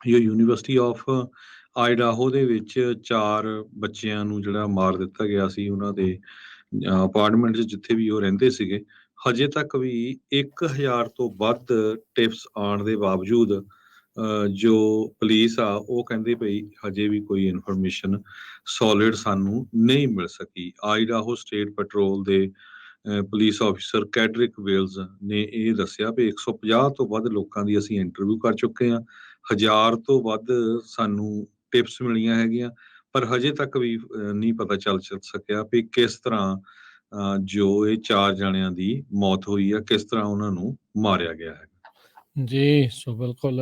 ਜੋ university of Idaho ਦੇ ਵਿੱਚ 4 ਬੱਚਿਆਂ ਨੂੰ ਜਿਹੜਾ ਮਾਰ ਦਿੱਤਾ ਗਿਆ ਸੀ ਉਹਨਾਂ ਦੇ ਅਪਾਰਟਮੈਂਟ 'ਚ ਜਿੱਥੇ ਵੀ ਉਹ ਰਹਿੰਦੇ ਸੀਗੇ। ਹਜੇ ਤੱਕ ਵੀ 1000 ਤੋਂ ਵੱਧ ਟਿਪਸ ਆਉਣ ਦੇ ਬਾਵਜੂਦ ਜੋ ਪੁਲਿਸ ਆ ਉਹ ਕਹਿੰਦੀ ਪਈ ਹਜੇ ਵੀ ਕੋਈ ਇਨਫੋਰਮੇਸ਼ਨ ਸੋਲਿਡ ਸਾਨੂੰ ਨਹੀਂ ਮਿਲ ਸਕੀ। ਆਇਡਾਹੋ ਸਟੇਟ ਪੈਟਰੋਲ ਦੇ ਪੁਲਿਸ ਆਫਿਸਰ ਕੈਡਰਿਕ ਵੇਲਜ਼ ਨੇ ਇਹ ਦੱਸਿਆ ਵੀ 150 ਤੋਂ ਵੱਧ ਲੋਕਾਂ ਦੀ ਅਸੀਂ ਇੰਟਰਵਿਊ ਕਰ ਚੁੱਕੇ ਹਾਂ। 1000 ਤੋਂ ਵੱਧ ਸਾਨੂੰ ਟਿਪਸ ਮਿਲੀਆਂ ਹੈਗੀਆਂ, ਪਰ ਹਜੇ ਤੱਕ ਵੀ ਨਹੀਂ ਪਤਾ ਚੱਲ ਸਕਿਆ ਵੀ ਕਿਸ ਤਰ੍ਹਾਂ ਜੋ ਇਹ 4 ਜਣਿਆਂ ਦੀ ਮੌਤ ਹੋਈ ਆ, ਕਿਸ ਤਰ੍ਹਾਂ ਉਹਨਾਂ ਨੂੰ ਮਾਰਿਆ ਗਿਆ ਹੈ। ਜੀ, ਸੋ ਬਿਲਕੁਲ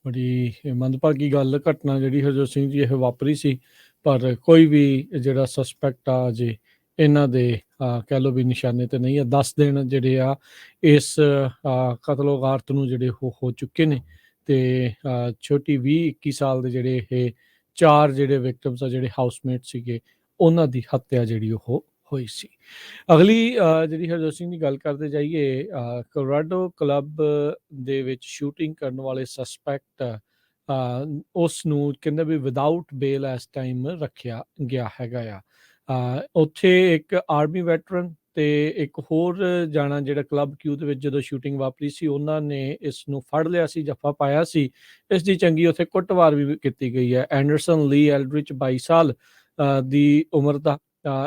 ਬੜੀ ਮੰਦਭਾਗੀ ਗੱਲ ਘਟਨਾ ਜਿਹੜੀ ਹਰਜੋਤ ਸਿੰਘ ਜੀ ਇਹ ਵਾਪਰੀ ਸੀ, ਪਰ ਕੋਈ ਵੀ ਜਿਹੜਾ ਸਸਪੈਕਟ ਆ ਅਜੇ ਇਹਨਾਂ ਦੇ ਕਹਿ ਲਓ ਵੀ ਨਿਸ਼ਾਨੇ ਤੇ ਨਹੀਂ ਆ। 10 ਦਿਨ ਜਿਹੜੇ ਆ ਇਸ ਕਤਲੋ ਗਾਰਤ ਨੂੰ ਜਿਹੜੇ ਹੋ ਚੁੱਕੇ ਨੇ ਤੇ ਛੋਟੀ 20-21 ਸਾਲ ਦੇ ਜਿਹੜੇ ਇਹ 4 ਜਿਹੜੇ ਵਿਕਟਮਸ ਆ ਜਿਹੜੇ ਹਾਊਸਮੇਟ ਸੀਗੇ ਉਹਨਾਂ ਦੀ ਹੱਤਿਆ ਜਿਹੜੀ ਉਹ ਹੋਈ ਸੀ। ਅਗਲੀ ਜਿਹੜੀ ਹਰਜੋਤ ਸਿੰਘ ਦੀ ਗੱਲ ਕਰਦੇ ਜਾਈਏ, ਕੋਲੋਰਾਡੋ ਕਲੱਬ ਦੇ ਵਿੱਚ ਸ਼ੂਟਿੰਗ ਕਰਨ ਵਾਲੇ ਸਸਪੈਕਟ ਉਸ ਨੂੰ ਕਹਿੰਦੇ ਵੀ ਵਿਦਆਊਟ ਬੇਲ ਇਸ ਟਾਈਮ ਰੱਖਿਆ ਗਿਆ ਹੈਗਾ ਆ। ਉੱਥੇ ਇੱਕ ਆਰਮੀ ਵੈਟਰਨ ਤੇ ਇੱਕ ਹੋਰ ਜਾਣਾ ਜਿਹੜਾ ਕਲੱਬ ਕਿਊ ਦੇ ਵਿੱਚ ਜਦੋਂ ਸ਼ੂਟਿੰਗ ਵਾਪਰੀ ਸੀ ਉਹਨਾਂ ਨੇ ਇਸ ਨੂੰ ਫੜ ਲਿਆ ਸੀ, ਜੱਫਾ ਪਾਇਆ ਸੀ। ਇਸ ਦੀ ਚੰਗੀ ਉੱਥੇ ਕੁੱਟਵਾਰ ਵੀ ਕੀਤੀ ਗਈ ਹੈ। ਐਂਡਰਸਨ ਲੀ ਐਲਡਰਿਚ 22 ਸਾਲ ਦੀ ਉਮਰ ਦਾ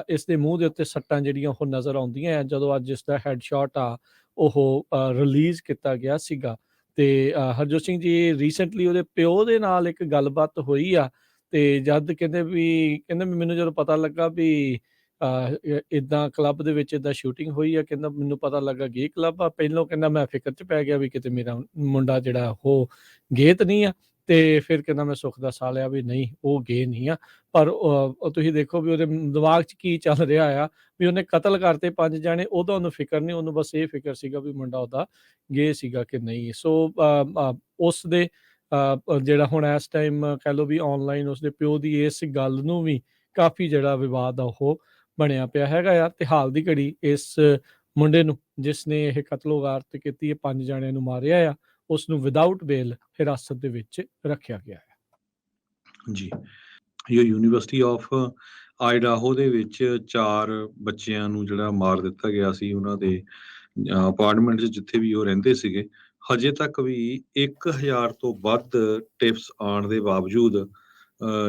ਇਸ ਦੇ ਮੂੰਹ ਦੇ ਉੱਤੇ ਸੱਟਾਂ ਜਿਹੜੀਆਂ ਉਹ ਨਜ਼ਰ ਆਉਂਦੀਆਂ ਆ ਜਦੋਂ ਅੱਜ ਇਸ ਦਾ ਹੈਡਸ਼ਾਟ ਆ ਉਹ ਰਿਲੀਜ਼ ਕੀਤਾ ਗਿਆ ਸੀਗਾ। ਤੇ ਹਰਜੋਤ ਸਿੰਘ ਜੀ ਰੀਸੈਂਟਲੀ ਉਹਦੇ ਪਿਓ ਦੇ ਨਾਲ ਇੱਕ ਗੱਲਬਾਤ ਹੋਈ ਆ ਤੇ ਜਦ ਕਹਿੰਦੇ ਵੀ ਮੈਨੂੰ ਜਦੋਂ ਪਤਾ ਲੱਗਾ ਵੀ ਇਦਾਂ ਕਲੱਬ ਦੇ ਵਿੱਚ ਇਦਾਂ ਸ਼ੂਟਿੰਗ ਹੋਈ ਆ, ਕਹਿੰਦਾ ਮੈਨੂੰ ਪਤਾ ਲੱਗਾ ਗੇ ਕਲੱਬ ਆ। ਪਹਿਲੋਂ ਕਹਿੰਦਾ ਮੈਂ ਫਿਕਰ 'ਚ ਪੈ ਗਿਆ ਵੀ ਕਿਤੇ ਮੇਰਾ ਮੁੰਡਾ ਜਿਹੜਾ ਉਹ ਗੇ ਤਾਂ ਨਹੀਂ ਆ, ਤੇ ਫਿਰ ਕਹਿੰਦਾ ਮੈਂ ਸੁੱਖ ਦਾ ਸਾਹ ਲਿਆ ਵੀ ਨਹੀਂ ਉਹ ਗੇ ਨਹੀਂ ਆ। ਪਰ ਤੁਸੀਂ ਦੇਖੋ ਵੀ ਉਹਦੇ ਦਿਮਾਗ 'ਚ ਕੀ ਚੱਲ ਰਿਹਾ ਆ ਵੀ ਉਹਨੇ ਕਤਲ ਕਰਤੇ 5 ਜਾਣੇ, ਉਹਦਾ ਉਹਨੂੰ ਫਿਕਰ ਨਹੀਂ, ਉਹਨੂੰ ਬਸ ਇਹ ਫਿਕਰ ਸੀਗਾ ਵੀ ਮੁੰਡਾ ਉਹਦਾ ਗੇ ਸੀਗਾ ਕਿ ਨਹੀਂ। ਸੋ ਉਸ ਦੇ ਜਿਹੜਾ ਹੁਣ ਇਸ ਟਾਈਮ ਕਹਿ ਲਓ ਵੀ ਆਨਲਾਈਨ ਉਸਦੇ ਪਿਓ ਦੀ ਇਸ ਗੱਲ ਨੂੰ ਵੀ ਕਾਫੀ ਜਿਹੜਾ ਵਿਵਾਦ ਆ ਉਹ ਬਣਿਆ ਪਿਆ ਹੈਗਾ ਆ। ਤੇ ਹਾਲ ਦੀ ਘੜੀ ਇਸ ਮੁੰਡੇ ਨੂੰ ਜਿਸ ਨੇ ਇਹ ਕਤਲੋ ਗਾਰਤ ਕੀਤੀ ਹੈ, 5 ਜਾਣਿਆਂ ਨੂੰ ਮਾਰਿਆ ਆ, ਉਸ ਨੂੰ ਵਿਦਆਊਟ ਬੇਲ ਹਿਰਾਸਤ ਦੇ ਵਿੱਚ ਰੱਖਿਆ ਗਿਆ ਹੈ। ਜੀ, ਜੋ ਯੂਨੀਵਰਸਿਟੀ ਆਫ ਆਇਡਾਹੋ ਦੇ ਵਿੱਚ 4 ਬੱਚਿਆਂ ਨੂੰ ਜਿਹੜਾ ਮਾਰ ਦਿੱਤਾ ਗਿਆ ਸੀ ਉਹਨਾਂ ਦੇ ਅਪਾਰਟਮੈਂਟ 'ਚ ਜਿੱਥੇ ਵੀ ਉਹ ਰਹਿੰਦੇ ਸੀਗੇ। ਹਜੇ ਤੱਕ ਵੀ 1000 ਤੋਂ ਵੱਧ ਟਿਪਸ ਆਉਣ ਦੇ ਬਾਵਜੂਦ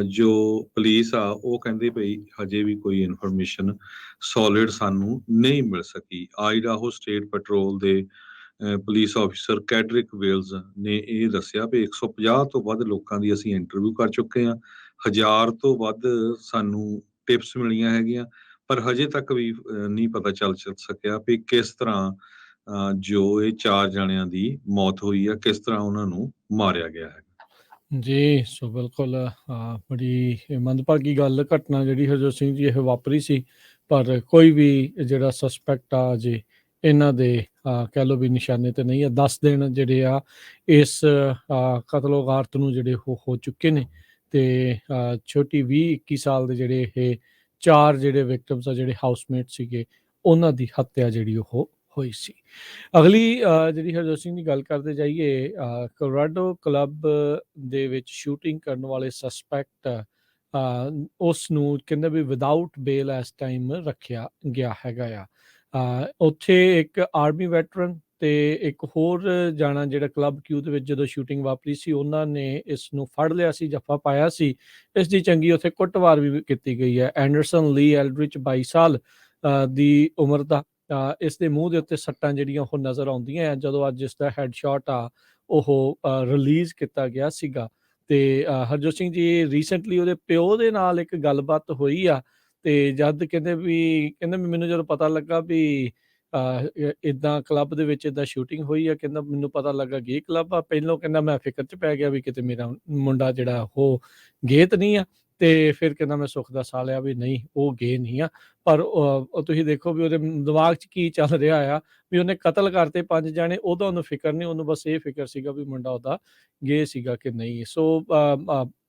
ਜੋ ਪੁਲਿਸ ਆ ਉਹ ਕਹਿੰਦੀ ਪਈ ਹਜੇ ਵੀ ਕੋਈ ਇਨਫੋਰਮੇਸ਼ਨ ਸੋਲਿਡ ਸਾਨੂੰ ਨਹੀਂ ਮਿਲ ਸਕੀ। ਆਇਡਾਹੋ ਸਟੇਟ ਪੈਟਰੋਲ ਦੇ ਪੁਲਿਸ ਆਫਿਸਰ ਕੈਡਰਿਕ ਵੇਲਜ਼ ਨੇ ਇਹ ਦੱਸਿਆ ਵੀ 150 ਤੋਂ ਵੱਧ ਲੋਕਾਂ ਦੀ ਅਸੀਂ ਇੰਟਰਵਿਊ ਕਰ ਚੁੱਕੇ ਹਾਂ। 1000 ਤੋਂ ਵੱਧ ਸਾਨੂੰ ਟਿਪਸ ਮਿਲੀਆਂ ਹੈਗੀਆਂ, ਪਰ ਹਜੇ ਤੱਕ ਵੀ ਨਹੀਂ ਪਤਾ ਚੱਲ ਸਕਿਆ ਵੀ ਕਿਸ ਤਰ੍ਹਾਂ ਜੋ ਇਹ 4 ਜਣਿਆਂ ਦੀ ਮੌਤ ਹੋਈ ਆ, ਕਿਸ ਤਰ੍ਹਾਂ ਉਹਨਾਂ ਨੂੰ ਮਾਰਿਆ ਗਿਆ ਹੈ। ਜੀ, ਸੋ ਬਿਲਕੁਲ ਬੜੀ ਮੰਦਭਾਗੀ ਗੱਲ ਘਟਨਾ ਜਿਹੜੀ ਹਰਜੋਤ ਸਿੰਘ ਜੀ ਇਹ ਵਾਪਰੀ ਸੀ, ਪਰ ਕੋਈ ਵੀ ਜਿਹੜਾ ਸਸਪੈਕਟ ਆ ਅਜੇ ਇਹਨਾਂ ਦੇ ਕਹਿ ਲਓ ਵੀ ਨਿਸ਼ਾਨੇ ਤੇ ਨਹੀਂ ਆ। 10 ਦਿਨ ਜਿਹੜੇ ਆ ਇਸ ਕਤਲੋ ਗਾਰਤ ਨੂੰ ਜਿਹੜੇ ਹੋ ਚੁੱਕੇ ਨੇ ਤੇ ਛੋਟੀ 20-21 ਸਾਲ ਦੇ ਜਿਹੜੇ ਇਹ 4 ਜਿਹੜੇ ਵਿਕਟਮਸ ਆ ਜਿਹੜੇ ਹਾਊਸਮੇਟ ਸੀਗੇ ਉਹਨਾਂ ਦੀ ਹੱਤਿਆ ਜਿਹੜੀ ਉਹ ਹੋਈ ਸੀ। ਅਗਲੀ ਜਿਹੜੀ ਹਰਜੋਤ ਸਿੰਘ ਦੀ ਗੱਲ ਕਰਦੇ ਜਾਈਏ, ਕੋਲੋਰਾਡੋ ਕਲੱਬ ਦੇ ਵਿੱਚ ਸ਼ੂਟਿੰਗ ਕਰਨ ਵਾਲੇ ਸਸਪੈਕਟ ਉਸ ਨੂੰ ਕਹਿੰਦੇ ਵੀ ਵਿਦਆਊਟ ਬੇਲ ਇਸ ਟਾਈਮ ਰੱਖਿਆ ਗਿਆ ਹੈਗਾ ਆ। ਉੱਥੇ ਇੱਕ ਆਰਮੀ ਵੈਟਰਨ ਤੇ ਇੱਕ ਹੋਰ ਜਾਣਾ ਜਿਹੜਾ ਕਲੱਬ ਕਿਊ ਦੇ ਵਿੱਚ ਜਦੋਂ ਸ਼ੂਟਿੰਗ ਵਾਪਰੀ ਸੀ ਉਹਨਾਂ ਨੇ ਇਸ ਨੂੰ ਫੜ ਲਿਆ ਸੀ, ਜੱਫਾ ਪਾਇਆ ਸੀ। ਇਸ ਦੀ ਚੰਗੀ ਉੱਥੇ ਕੁੱਟਵਾਰ ਵੀ ਕੀਤੀ ਗਈ ਹੈ। ਐਂਡਰਸਨ ਲੀ ਐਲਡਰਿਚ 22 ਸਾਲ ਦੀ ਉਮਰ ਦਾ ਇਸ ਦੇ ਮੂੰਹ ਦੇ ਉੱਤੇ ਸੱਟਾਂ ਜਿਹੜੀਆਂ ਉਹ ਨਜ਼ਰ ਆਉਂਦੀਆਂ ਆ ਜਦੋਂ ਅੱਜ ਇਸ ਦਾ ਹੈਡਸ਼ਾਟ ਆ ਉਹ ਰਿਲੀਜ਼ ਕੀਤਾ ਗਿਆ ਸੀਗਾ। ਤੇ ਹਰਜੋਤ ਸਿੰਘ ਜੀ ਰੀਸੈਂਟਲੀ ਉਹਦੇ ਪਿਓ ਦੇ ਨਾਲ ਇੱਕ ਗੱਲਬਾਤ ਹੋਈ ਆ ਤੇ ਜਦ ਕਹਿੰਦੇ ਵੀ ਮੈਨੂੰ ਜਦੋਂ ਪਤਾ ਲੱਗਾ ਵੀ ਇਦਾਂ ਕਲੱਬ ਦੇ ਵਿੱਚ ਇਦਾਂ ਸ਼ੂਟਿੰਗ ਹੋਈ ਆ, ਕਹਿੰਦਾ ਮੈਨੂੰ ਪਤਾ ਲੱਗਾ ਗੇ ਕਲੱਬ ਆ। ਪਹਿਲੋਂ ਕਹਿੰਦਾ ਮੈਂ ਫਿਕਰ 'ਚ ਪੈ ਗਿਆ ਵੀ ਕਿਤੇ ਮੇਰਾ ਮੁੰਡਾ ਜਿਹੜਾ ਉਹ ਗੇ ਤਾਂ ਨਹੀਂ ਆ, ਤੇ ਫਿਰ ਕਹਿੰਦਾ ਮੈਂ ਸੁੱਖ ਦਾ ਸਾਹ ਲਿਆ ਵੀ ਨਹੀਂ ਉਹ ਗੇ ਨਹੀਂ ਆ। ਪਰ ਤੁਸੀਂ ਦੇਖੋ ਵੀ ਉਹਦੇ ਦਿਮਾਗ 'ਚ ਕੀ ਚੱਲ ਰਿਹਾ ਆ ਵੀ ਉਹਨੇ ਕਤਲ ਕਰਤੇ 5 ਜਾਣੇ, ਉਹਦਾ ਉਹਨੂੰ ਫਿਕਰ ਨਹੀਂ, ਉਹਨੂੰ ਬਸ ਇਹ ਫਿਕਰ ਸੀਗਾ ਵੀ ਮੁੰਡਾ ਉਹਦਾ ਗੇ ਸੀਗਾ ਕਿ ਨਹੀਂ। ਸੋ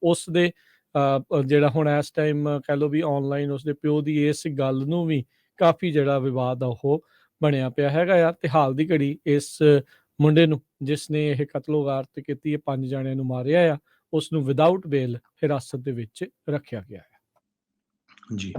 ਉਸ ਦੇ ਜਿਹੜਾ ਹੁਣ ਇਸ ਟਾਈਮ ਕਹਿ ਲਓ ਵੀ ਆਨਲਾਈਨ ਉਸਦੇ ਪਿਓ ਦੀ ਇਸ ਗੱਲ ਨੂੰ ਵੀ ਕਾਫੀ ਜਿਹੜਾ ਵਿਵਾਦ ਆ ਉਹ ਬਣਿਆ ਪਿਆ ਹੈਗਾ ਆ। ਤੇ ਹਾਲ ਦੀ ਘੜੀ ਇਸ ਮੁੰਡੇ ਨੂੰ ਜਿਸ ਨੇ ਇਹ ਕਤਲੋ ਗਾਰਤ ਕੀਤੀ ਹੈ, 5 ਜਾਣਿਆਂ ਨੂੰ ਮਾਰਿਆ ਆ, ਉਸ ਨੂੰ ਵਿਦਆਊਟ ਬੇਲ ਹਿਰਾਸਤ ਦੇ ਵਿੱਚ ਰੱਖਿਆ ਗਿਆ ਹੈ। ਜੀ।